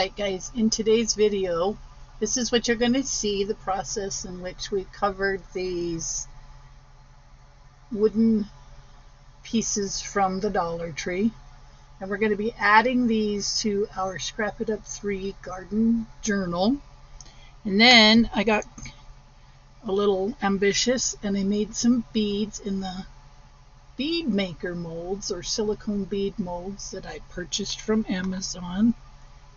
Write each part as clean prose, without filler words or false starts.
Alright guys, in today's video, this is what you're going to see, the process in which we covered these wooden pieces from the Dollar Tree. And we're going to be adding these to our Scrap It Up 3 garden journal. And then I got a little ambitious and I made some beads in the bead maker molds or silicone bead molds that I purchased from Amazon.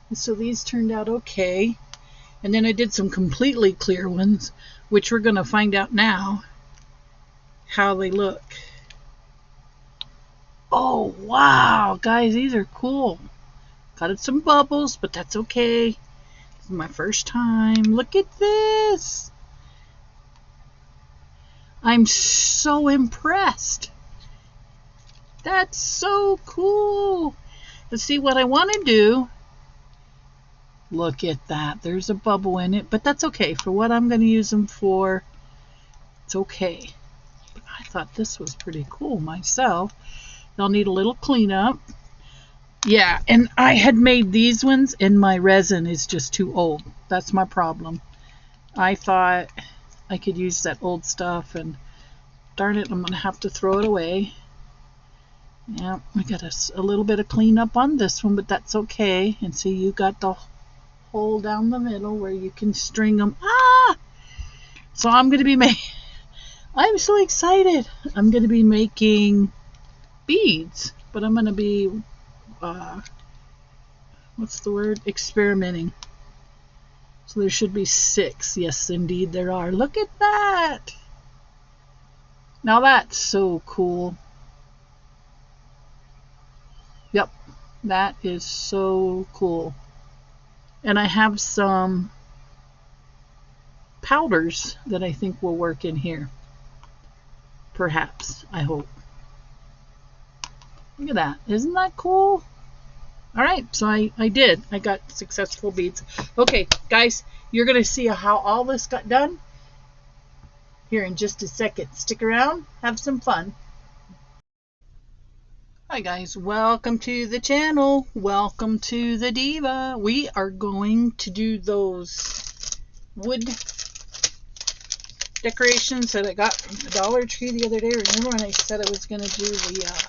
And so these turned out okay. And then I did some completely clear ones, which we're going to find out now how they look. Oh, wow, guys, these are cool. Got some bubbles, but that's okay. This is my first time. Look at this. I'm so impressed. That's so cool. Let's see what I want to do. Look at that. There's a bubble in it, but that's okay. For what I'm going to use them for, it's okay. But I thought this was pretty cool myself. They'll need a little cleanup. Yeah, and I had made these ones and my resin is just too old. That's my problem. I thought I could use that old stuff and darn it, I'm going to have to throw it away. Yeah, we got a little bit of cleanup on this one, but that's okay. And see, you got the hole down the middle where you can string them. So I'm going to be I'm so excited. I'm going to be making beads, but I'm going to be what's the word, experimenting. So there should be 6. Yes, indeed there are. Look at that. Now that's so cool. Yep, that is so cool. And I have some powders that I think will work in here. Perhaps, I hope. Look at that. Isn't that cool? Alright, so I did. I got successful beads. Okay, guys, you're going to see how all this got done here in just a second. Stick around. Have some fun. Hi guys, welcome to the channel. Welcome to the Diva. We are going to do those wood decorations that I got from the Dollar Tree the other day. Remember when I said I was going to do the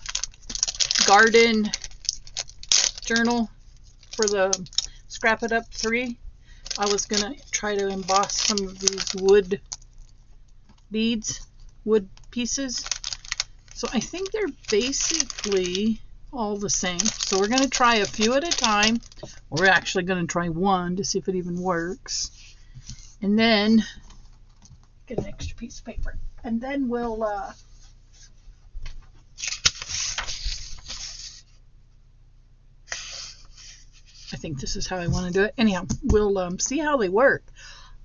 garden journal for the Scrap It Up 3? I was going to try to emboss some of these wood beads, wood pieces. So I think they're basically all the same. So we're going to try a few at a time. We're actually going to try one to see if it even works. And then get an extra piece of paper. And then we'll I think this is how I want to do it. Anyhow, we'll see how they work.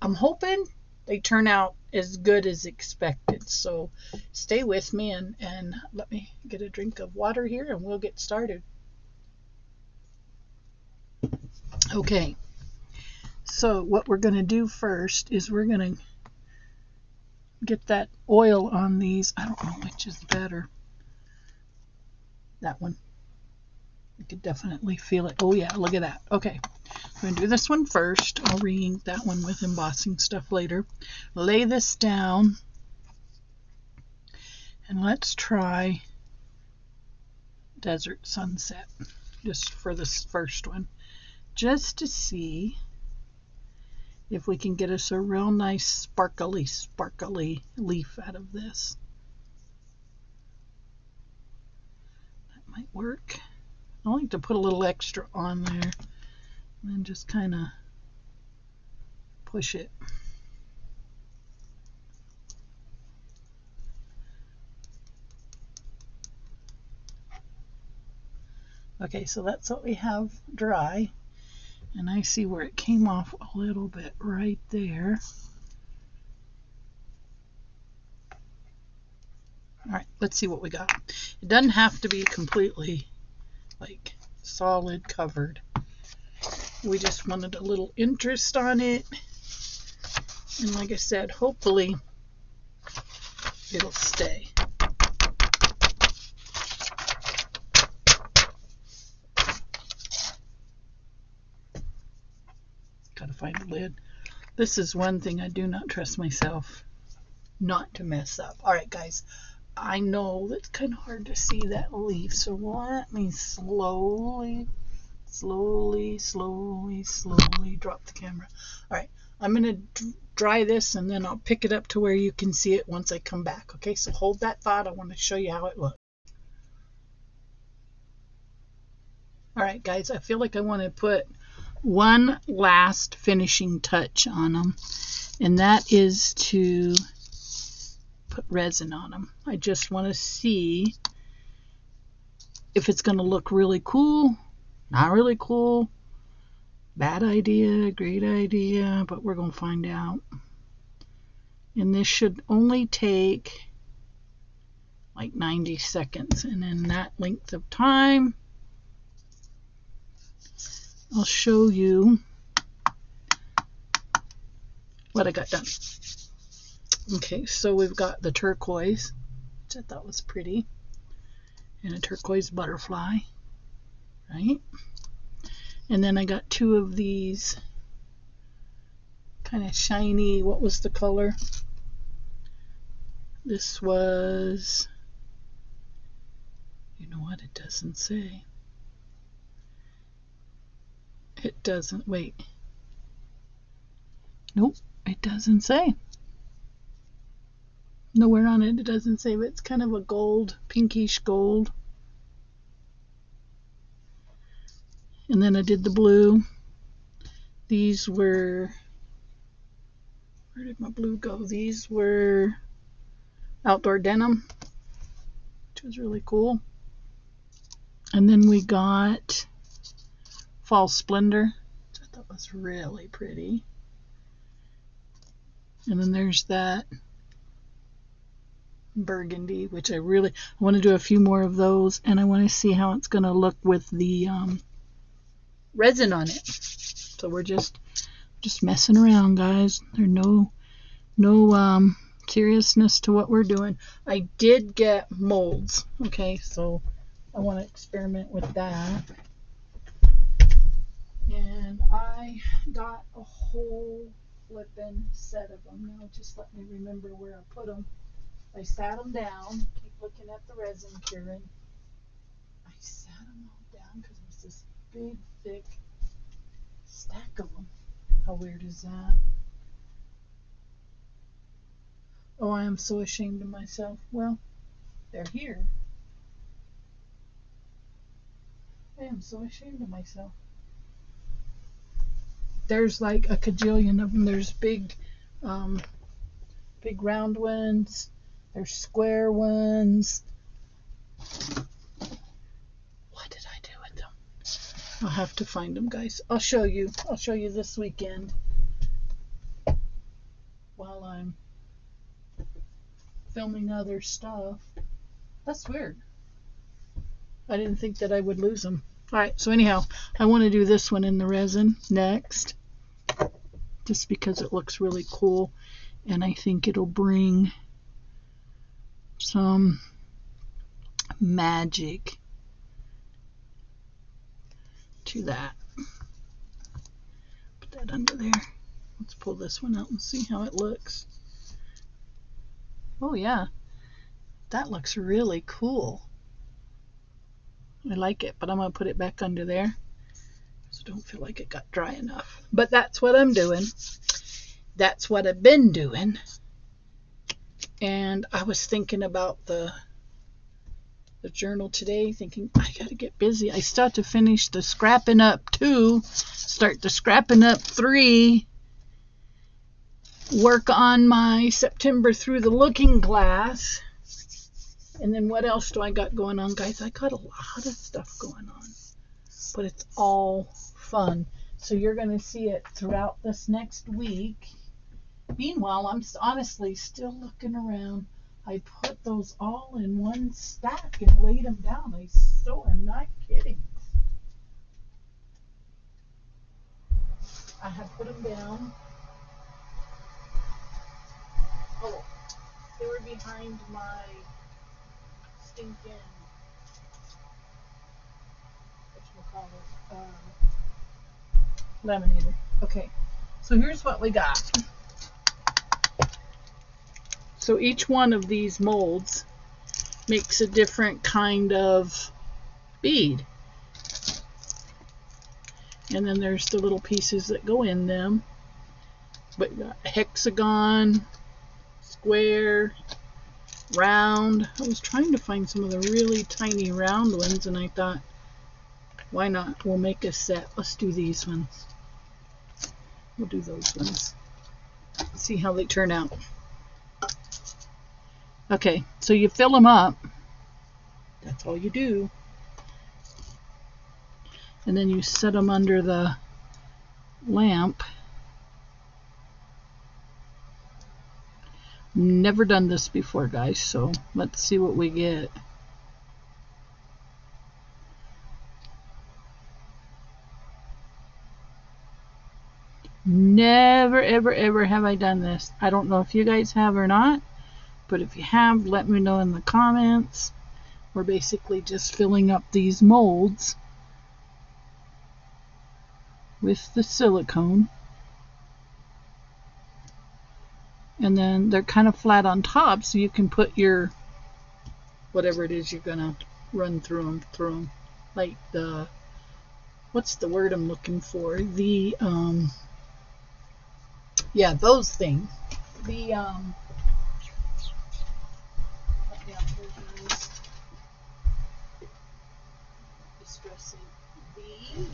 I'm hoping they turn out as good as expected. So stay with me and let me get a drink of water here and we'll get started. Okay, so what we're going to do first is we're going to get that oil on these. I don't know which is better. That one. You could definitely feel it. Oh yeah, look at that. Okay, I'm going to do this one first. I'll re-ink that one with embossing stuff later. Lay this down. And let's try Desert Sunset just for this first one. Just to see if we can get us a real nice sparkly leaf out of this. That might work. I like to put a little extra on there and then just kind of push it. Okay, so that's what we have dry. And I see where it came off a little bit right there. Alright, let's see what we got. It doesn't have to be completely like solid covered. We just wanted a little interest on it. And like I said, hopefully it'll stay. find the lid. This is one thing I do not trust myself not to mess up. All right, guys. I know it's kind of hard to see that leaf, so let me slowly drop the camera. All right, I'm going to dry this, and then I'll pick it up to where you can see it once I come back. Okay, so hold that thought. I want to show you how it looks. All right, guys, I feel like I want to put one last finishing touch on them, and that is to put resin on them. I just want to see if it's going to look really cool, not really cool, bad idea, great idea, but we're going to find out. And this should only take like 90 seconds, and in that length of time, I'll show you what I got done. Okay, so we've got the turquoise, which I thought was pretty, and a turquoise butterfly, right? And then I got two of these kind of shiny, what was the color? This was, you know what, it doesn't say. It doesn't, wait. Nope, it doesn't say. Nowhere on it, it doesn't say, but it's kind of a gold, pinkish gold. And then I did the blue. These were, where did my blue go? These were outdoor denim, which was really cool. And then we got fall splendor, which I thought was really pretty. And then there's that burgundy, which I want to do a few more of those, and I want to see how it's going to look with the resin on it. So we're just messing around, guys. There's no seriousness to what we're doing. I did get molds, okay, so I want to experiment with that. And I got a whole flippin' set of them. Now just let me remember where I put them. I sat them down. Keep looking at the resin, Karen. I sat them all down because it was this big, thick stack of them. How weird is that? Oh, I am so ashamed of myself. Well, they're here. I am so ashamed of myself. There's like a cajillion of them. There's big round ones. There's square ones. What did I do with them? I'll have to find them, guys. I'll show you this weekend while I'm filming other stuff. That's weird. I didn't think that I would lose them. Alright, so anyhow, I want to do this one in the resin next, just because it looks really cool, and I think it'll bring some magic to that. Put that under there. Let's pull this one out and see how it looks. Oh yeah, that looks really cool. I like it, but I'm going to put it back under there. So don't feel like it got dry enough. But that's what I'm doing. That's what I've been doing. And I was thinking about the journal today, thinking I got to get busy. I still have to finish the scrapping up 2, start the scrapping up 3, work on my September through the looking glass. And then what else do I got going on, guys? I got a lot of stuff going on, but it's all fun. So you're going to see it throughout this next week. Meanwhile, I'm honestly still looking around. I put those all in one stack and laid them down. I so am not kidding. I have put them down. Oh, they were behind my stinking, whatchamacallit, laminator. Okay, So here's what we got. So each one of these molds makes a different kind of bead. And then there's the little pieces that go in them. But you got hexagon, square, round. I was trying to find some of the really tiny round ones, and I thought, why not? We'll make a set. Let's do these ones. We'll do those ones. See how they turn out. Okay, so you fill them up. That's all you do. And then you set them under the lamp. Never done this before, guys, so let's see what we get. Never, ever, ever have I done this. I don't know if you guys have or not, but if you have, let me know in the comments. We're basically just filling up these molds with the silicone. And then they're kind of flat on top, so you can put your, whatever it is you're gonna run through them, like the, what's the word I'm looking for? The, yeah, those things. The, the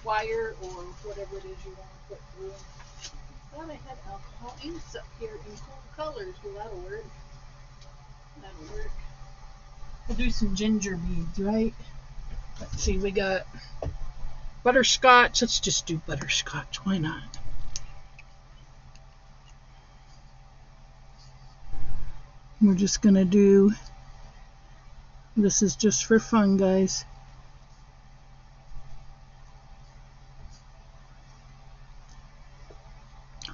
wire or whatever it is you want to put through. I thought I had alcohol inks up here in cool colors. Well, that'll work. That'll work. We'll do some ginger beads, right? Let's see, we got butterscotch. Let's just do butterscotch. Why not? We're just going to do, this is just for fun, guys.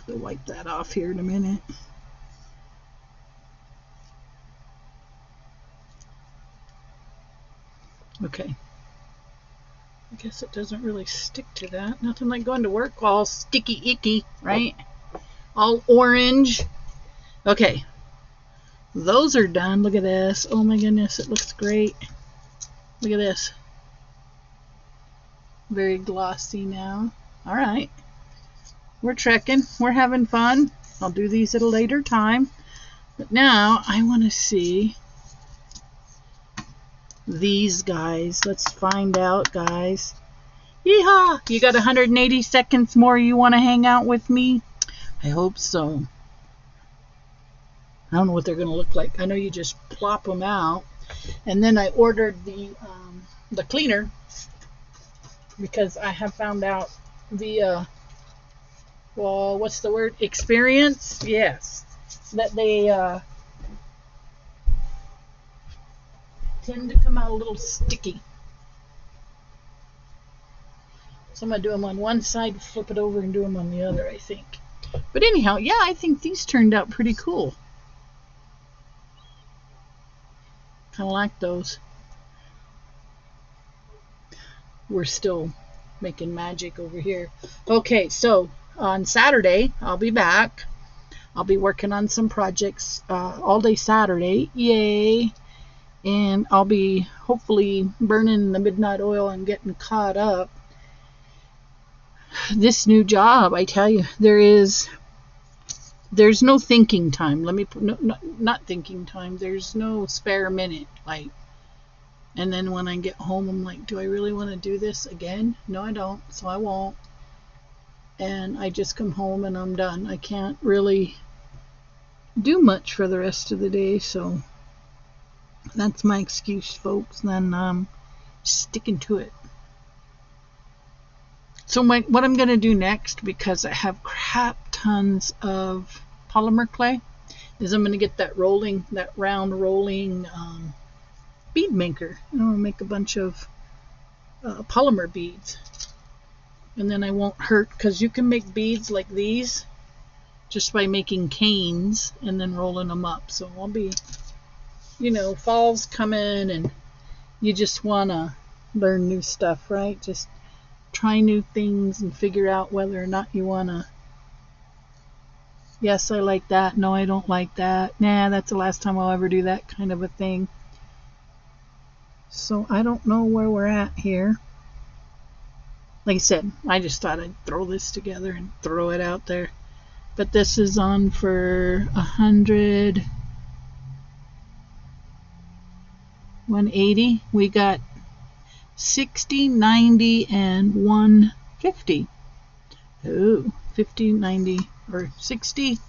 I'll wipe that off here in a minute. Okay. I guess it doesn't really stick to that. Nothing like going to work all sticky icky, right? All orange. Okay. Those are done. Look at this. Oh my goodness, it looks great. Look at this. Very glossy now. All right. We're trekking. We're having fun. I'll do these at a later time. But now I want to see these guys. Let's find out, guys. Yeehaw! You got 180 seconds more you want to hang out with me? I hope so. I don't know what they're going to look like. I know you just plop them out. And then I ordered the cleaner because I have found out the well, what's the word? Experience? Yes. That they tend to come out a little sticky. So I'm going to do them on one side, flip it over, and do them on the other, I think. But anyhow, yeah, I think these turned out pretty cool. Kind of like those. We're still making magic over here. Okay, so on Saturday, I'll be back. I'll be working on some projects all day Saturday. Yay! And I'll be hopefully burning the midnight oil and getting caught up. This new job, I tell you, there's no thinking time. Let me not thinking time. There's no spare minute. Like, and then when I get home, I'm like, do I really want to do this again? No, I don't. So I won't. And I just come home and I'm done. I can't really do much for the rest of the day. So that's my excuse, folks. Then sticking to it. So what I'm going to do next, because I have crap tons of polymer clay, is I'm going to get that round rolling bead maker. I'm going to make a bunch of polymer beads. And then I won't hurt, because you can make beads like these just by making canes and then rolling them up. So I'll be, fall's coming and you just want to learn new stuff, right? Just try new things and figure out whether or not you want to. Yes, I like that. No, I don't like that. Nah, that's the last time I'll ever do that kind of a thing. So I don't know where we're at here. Like I said, I just thought I'd throw this together and throw it out there. But this is on for 100, 180. We got 60, 90, and 150. Oh, 50, 90, or 60,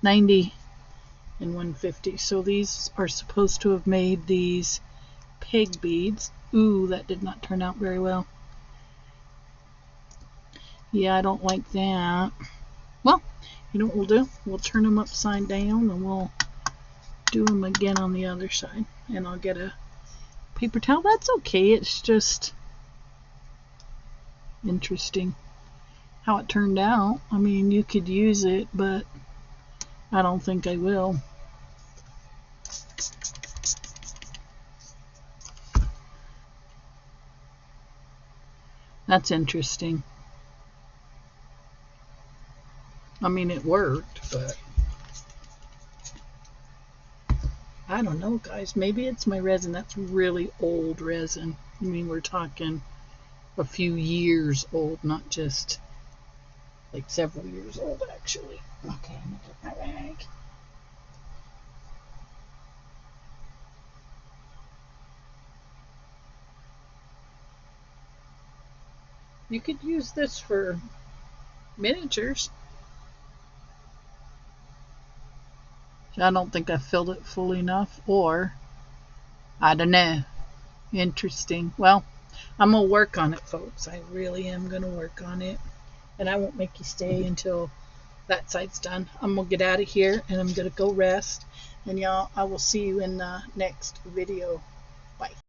90, and 150. So these are supposed to have made these peg beads. Ooh, that did not turn out very well. Yeah, I don't like that. Well, you know what we'll do? We'll turn them upside down and we'll do them again on the other side. And I'll get a paper towel. That's okay. It's just interesting how it turned out. I mean, you could use it, but I don't think I will. That's interesting. I mean, it worked, but I don't know, guys. Maybe it's my resin. That's really old resin. I mean, we're talking a few years old, not just like several years old, actually. Okay, I'm gonna get my rag. You could use this for miniatures. I don't think I filled it full enough, or I don't know. Interesting. Well, I'm gonna work on it, folks. I really am gonna work on it, and I won't make you stay until that side's done. I'm gonna get out of here and I'm gonna go rest, and y'all, I will see you in the next video. Bye.